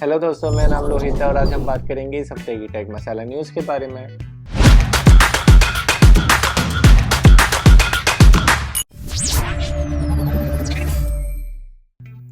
Hello दोस्तों, मेरा नाम रोहित है और आज हम बात करेंगे इस हफ्ते की टेक मसाला न्यूज़ के बारे में।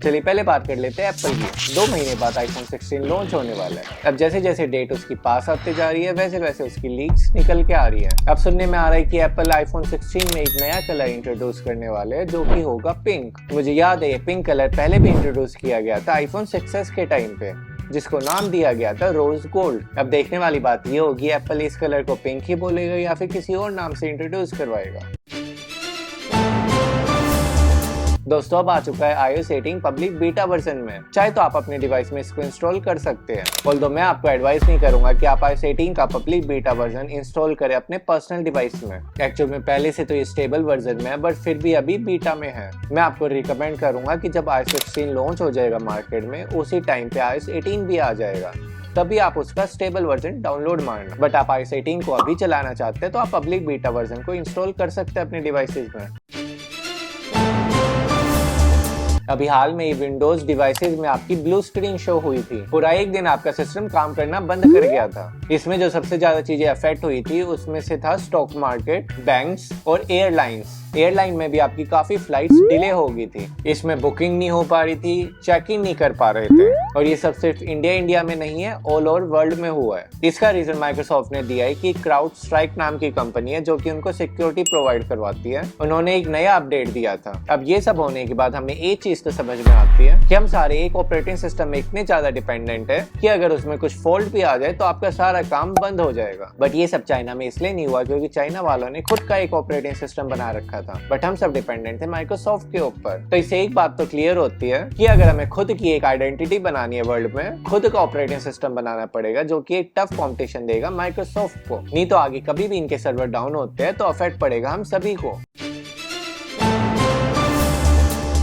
चलिए पहले बात कर लेते हैं एप्पल की। 2 महीने बाद आईफोन 16 लॉन्च होने वाला है। अब जैसे जैसे डेट उसकी पास आती जा रही है वैसे वैसे उसकी लीक्स निकल के आ रही है। अब सुनने में आ रहा है कि एप्पल आईफोन 16 में एक नया कलर इंट्रोड्यूस करने वाले हैं जो कि होगा पिंक। मुझे याद है ये पिंक कलर पहले भी इंट्रोड्यूस किया गया था आईफोन 6s के टाइम पे, जिसको नाम दिया गया था रोज गोल्ड। अब देखने वाली बात ये होगी एप्पल इस कलर को पिंक ही बोलेगा या फिर किसी और नाम से इंट्रोड्यूस करवाएगा। दोस्तों अब आ चुका है iOS 18 पब्लिक बीटा वर्जन में। चाहे तो आप अपने डिवाइस में इसको इंस्टॉल कर सकते हैं। ऑल्दो मैं आपको एडवाइस नहीं करूंगा कि आप iOS 18 का पब्लिक बीटा वर्जन इंस्टॉल करें अपने पर्सनल डिवाइस में। एक्चुअल में पहले से तो ये स्टेबल वर्जन में है बट फिर भी अभी बीटा में है। मैं आपको रिकमेंड करूंगा कि जब iOS 16 लॉन्च हो जाएगा मार्केट में उसी टाइम पे iOS 18 भी आ जाएगा, तभी आप उसका स्टेबल वर्जन डाउनलोड मारना। बट आप iOS 18 को अभी चलाना चाहते हैं तो आप पब्लिक बीटा वर्जन को इंस्टॉल कर सकते हैं अपने डिवाइसेज में। अभी हाल में ही विंडोज डिवाइसेज में आपकी ब्लू स्क्रीन शो हुई थी। पूरा एक दिन आपका सिस्टम काम करना बंद कर गया था। इसमें जो सबसे ज्यादा चीजें अफेक्ट हुई थी उसमें से था स्टॉक मार्केट, बैंक्स और एयरलाइंस। एयरलाइन में भी आपकी काफी फ्लाइट्स डिले हो गई थी। इसमें बुकिंग नहीं हो पा रही थी, चेक इन नहीं कर पा रहे थे और ये सब सिर्फ इंडिया में नहीं है, ऑल ओवर वर्ल्ड में हुआ है। इसका रीजन माइक्रोसॉफ्ट ने दिया है कि क्राउड स्ट्राइक नाम की कंपनी है जो कि उनको सिक्योरिटी प्रोवाइड करवाती है। उन्होंने एक नया अपडेट दिया था। अब ये सब होने के बाद हमें एक चीज तो समझ में आती है कि हम सारे एक ऑपरेटिंग सिस्टम में इतने ज्यादा डिपेंडेंट है कि अगर उसमें कुछ फॉल्ट भी आ जाए तो आपका सारा काम बंद हो जाएगा। बट ये सब चाइना में इसलिए नहीं हुआ क्योंकि चाइना वालों ने खुद का एक ऑपरेटिंग सिस्टम बना रखा था, बट हम सब डिपेंडेंट थे माइक्रोसॉफ्ट के ऊपर। तो इससे एक बात तो क्लियर होती है कि अगर हमें खुद की एक आइडेंटिटी बनानी है वर्ल्ड में, खुद का ऑपरेटिंग सिस्टम बनाना पड़ेगा जो कि एक टफ कंपटीशन देगा माइक्रोसॉफ्ट को। नहीं तो आगे कभी भी इनके सर्वर डाउन होते हैं तो अफेक्ट पड़ेगा हम सभी को।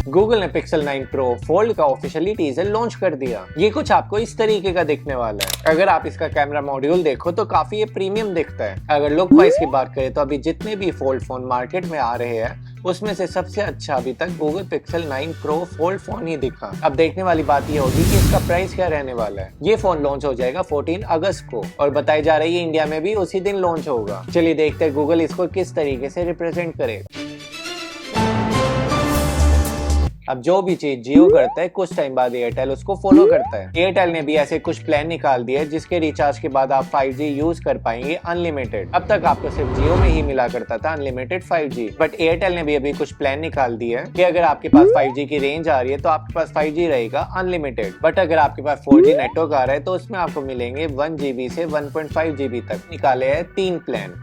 गूगल ने पिक्सल 9 प्रो फोल्ड का ऑफिशियली टीजर लॉन्च कर दिया। ये कुछ आपको इस तरीके का दिखने वाला है। अगर आप इसका कैमरा मॉड्यूल देखो तो काफी ये प्रीमियम दिखता है। अगर लुक वाइज की बात करें तो अभी जितने भी फोल्ड फोन मार्केट में आ रहे हैं उसमें से सबसे अच्छा अभी तक Google Pixel 9 pro fold phone ही दिखा। अब देखने वाली बात ये होगी कि इसका प्राइस क्या रहने वाला है। ये फोन लॉन्च हो जाएगा 14 अगस्त को और बताई जा रही है इंडिया में भी उसी दिन लॉन्च होगा। चलिए देखते हैं गूगल इसको किस तरीके से रिप्रेजेंट करेगा। अब जो भी चीज जियो करता है कुछ टाइम बाद एयरटेल उसको फॉलो करता है। एयरटेल ने भी ऐसे कुछ प्लान निकाल दिए जिसके रिचार्ज के बाद आप 5G यूज कर पाएंगे अनलिमिटेड। अब तक आपको सिर्फ जियो में ही मिला करता था अनलिमिटेड 5G, बट एयरटेल ने भी अभी कुछ प्लान निकाल दिए है कि अगर आपके पास 5G की रेंज आ रही है तो आपके पास 5G रहेगा अनलिमिटेड। बट अगर आपके पास 4G नेटवर्क आ रहा है तो उसमें आपको मिलेंगे 1 GB से 1.5 GB तक। निकाले हैं 3 प्लान,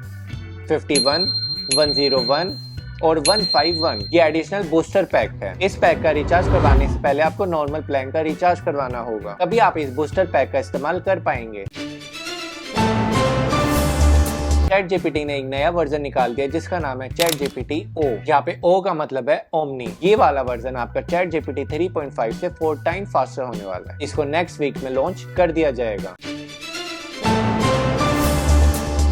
51, 101 और 151। ये एडिशनल बूस्टर पैक है। इस पैक का रिचार्ज करवाने से पहले आपको नॉर्मल प्लान का रिचार्ज करवाना होगा, तभी आप इस बूस्टर पैक का इस्तेमाल कर पाएंगे। ChatGPT ने एक नया वर्जन निकाल दिया जिसका नाम है ChatGPT O। यहाँ पे O का मतलब है ओमनी। ये वाला वर्जन आपका ChatGPT 3.5 से 4 टाइम फास्टर होने वाला है। इसको नेक्स्ट वीक में लॉन्च कर दिया जाएगा।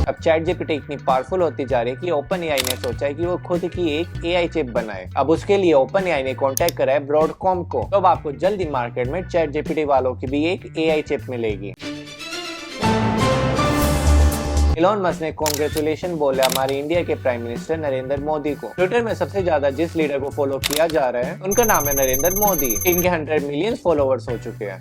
अब ChatGPT इतनी पावरफुल होती जा रही है कि OpenAI ने सोचा है कि वो खुद की एक AI चिप बनाए। अब उसके लिए OpenAI ने कांटेक्ट करा है ब्रॉडकॉम को। तो अब आपको जल्दी मार्केट में ChatGPT वालों की भी एक AI चिप मिलेगी। इलॉन मस्क ने कांग्रेचुलेशन बोला हमारे इंडिया के प्राइम मिनिस्टर नरेंद्र मोदी को। ट्विटर में सबसे ज्यादा जिस लीडर को फॉलो किया जा रहा है उनका नाम है नरेंद्र मोदी। इनके 100 मिलियन फॉलोअर्स हो चुके हैं।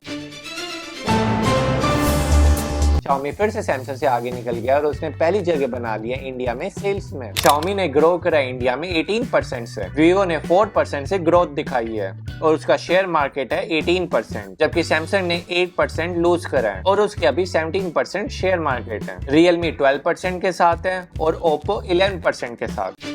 Xiaomi फिर से सैमसंग से आगे निकल गया और उसने पहली जगह बना लिया इंडिया में सेल्स में। Xiaomi ने ग्रो करा इंडिया में 18% से। Vivo ने 4% से ग्रोथ दिखाई है और उसका शेयर मार्केट है 18%, जबकि सैमसंग ने 8% लूज करा है और उसके अभी 17% शेयर मार्केट है। Realme 12% के साथ है और Oppo 11% के साथ।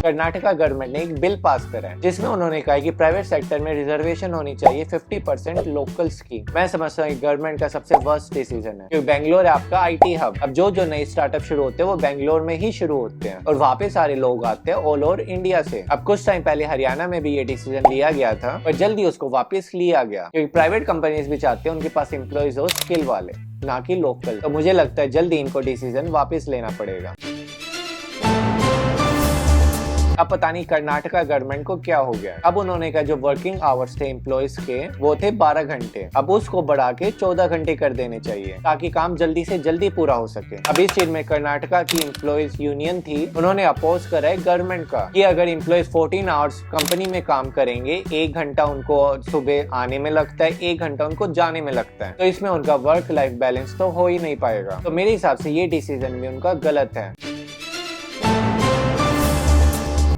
कर्नाटका गवर्नमेंट ने एक बिल पास करा है जिसमें उन्होंने कहा है कि प्राइवेट सेक्टर में रिजर्वेशन होनी चाहिए 50% लोकल्स की। मैं समझता हूँ गवर्नमेंट का सबसे वर्स्ट डिसीजन है क्योंकि बेंगलोर है आपका IT हब। अब जो नए स्टार्टअप शुरू होते हैं वो बेंगलोर में ही शुरू होते हैं और वहाँ पे सारे लोग आते हैं ऑल ओवर इंडिया से। अब कुछ टाइम पहले हरियाणा में भी ये डिसीजन लिया गया था पर जल्दी उसको वापस लिया गया क्योंकि प्राइवेट कंपनीज भी चाहते हैं उनके पास एम्प्लॉइज हो स्किल वाले, ना कि लोकल। तो मुझे लगता है जल्दी इनको डिसीजन वापस लेना पड़ेगा। अब पता नहीं कर्नाटका गवर्नमेंट को क्या हो गया। अब उन्होंने कहा जो वर्किंग आवर्स थे एम्प्लॉयज के वो थे 12 घंटे, अब उसको बढ़ा के 14 घंटे कर देने चाहिए ताकि काम जल्दी से जल्दी पूरा हो सके। अब इस चीज में कर्नाटका की एम्प्लॉयज यूनियन थी, उन्होंने अपोज करा है गवर्नमेंट का कि अगर एम्प्लॉयज 14 आवर्स कंपनी में काम करेंगे, 1 घंटा उनको सुबह आने में लगता है, 1 घंटा उनको जाने में लगता है, तो इसमें उनका वर्क लाइफ बैलेंस तो हो ही नहीं पाएगा। तो मेरे हिसाब से ये डिसीजन भी उनका गलत है।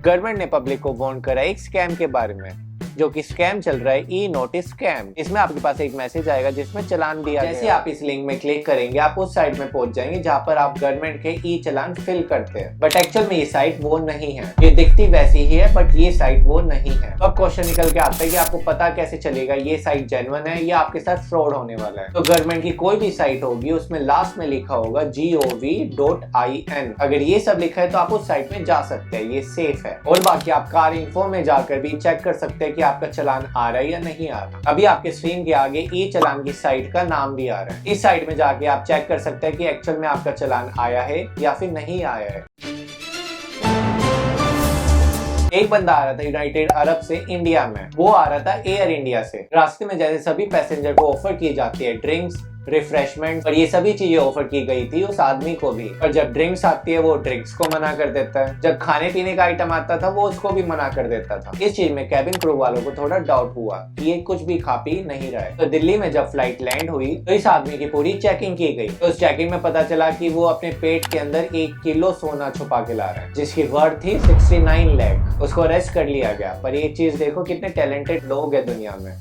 गवर्नमेंट ने पब्लिक को वार्न करा एक स्कैम के बारे में, जो कि स्कैम चल रहा है ई नोटिस स्कैम। इसमें आपके पास एक मैसेज आएगा जिसमें चालान दिया जैसे आप इस लिंक में क्लिक करेंगे आप उस साइट में पहुंच जाएंगे जहां पर आप गवर्नमेंट के ई चालान फिल करते हैं, बट एक्चुअल में ये साइट वो नहीं है। ये दिखती वैसी ही है बट ये साइट वो नहीं है। तो अब क्वेश्चन निकल के आता है कि आपको पता कैसे चलेगा ये साइट जेन्युइन है या आपके साथ फ्रॉड होने वाला है। तो गवर्नमेंट की कोई भी साइट होगी उसमें लास्ट में लिखा होगा gov.in। अगर ये सब लिखा है तो आप उस साइट में जा सकते हैं, ये सेफ है। और बाकी आप कार इन्फो में जाकर भी चेक कर सकते हैं कि आपका चालान आ रहा है या नहीं आ रहा। अभी आपके स्क्रीन के आगे ई चालान की साइट का नाम भी आ रहा है। इस साइट में जाके आप चेक कर सकते हैं कि एक्चुअल में आपका चालान आया है या फिर नहीं आया है। एक बंदा आ रहा था यूनाइटेड अरब से इंडिया में, वो आ रहा था एयर इंडिया से। रास्ते में जैसे सभी पैसेंजर को ऑफर की जाती है ड्रिंक्स, रिफ्रेशमेंट और ये सभी चीजें ऑफर की गई थी उस आदमी को भी। और जब ड्रिंक्स आती है वो ड्रिंक्स को मना कर देता है, जब खाने पीने का आइटम आता था वो उसको भी मना कर देता था। इस चीज में कैबिन क्रू वालों को थोड़ा डाउट हुआ कि ये कुछ भी खा पी नहीं रहा है। तो दिल्ली में जब फ्लाइट लैंड हुई तो इस आदमी की पूरी चेकिंग की गई। तो उस चेकिंग में पता चला कि वो अपने पेट के अंदर 1 किलो सोना छुपा के ला रहा है जिसकी वर्थ थी 69 लाख। उसको अरेस्ट कर लिया गया। पर ये चीज देखो कितने टैलेंटेड लोग हैं दुनिया में।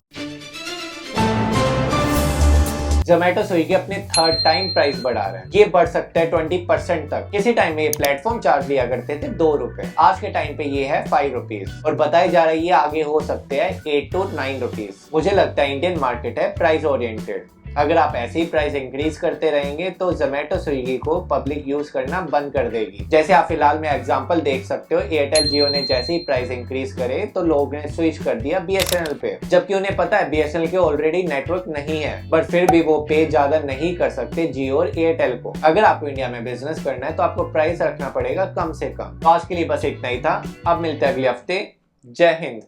जोमेटो स्विगी अपने 3rd टाइम प्राइस बढ़ा रहे हैं, ये बढ़ सकता है 20% तक। किसी टाइम में ये प्लेटफॉर्म चार्ज लिया करते थे 2 रुपए, आज के टाइम पे ये है 5 रुपीज और बताया जा रहा है ये आगे हो सकते हैं 8 to 9 रुपीज। मुझे लगता है इंडियन मार्केट है प्राइस ओरिएंटेड। अगर आप ऐसे ही प्राइस इंक्रीज करते रहेंगे तो जोमेटो स्विगी को पब्लिक यूज करना बंद कर देगी। जैसे आप फिलहाल में एग्जांपल देख सकते हो, एयरटेल जियो ने जैसे ही प्राइस इंक्रीज करे तो लोगों ने स्विच कर दिया बीएसएनएल पे, जबकि उन्हें पता है बीएसएनएल के ऑलरेडी नेटवर्क नहीं है, बट फिर भी वो पे ज्यादा नहीं कर सकते जियो और एयरटेल को। अगर आपको इंडिया में बिजनेस करना है तो आपको प्राइस रखना पड़ेगा कम से कम। तो आज के लिए बस इतना ही था, अब मिलते हैं अगले हफ्ते। जय हिंद।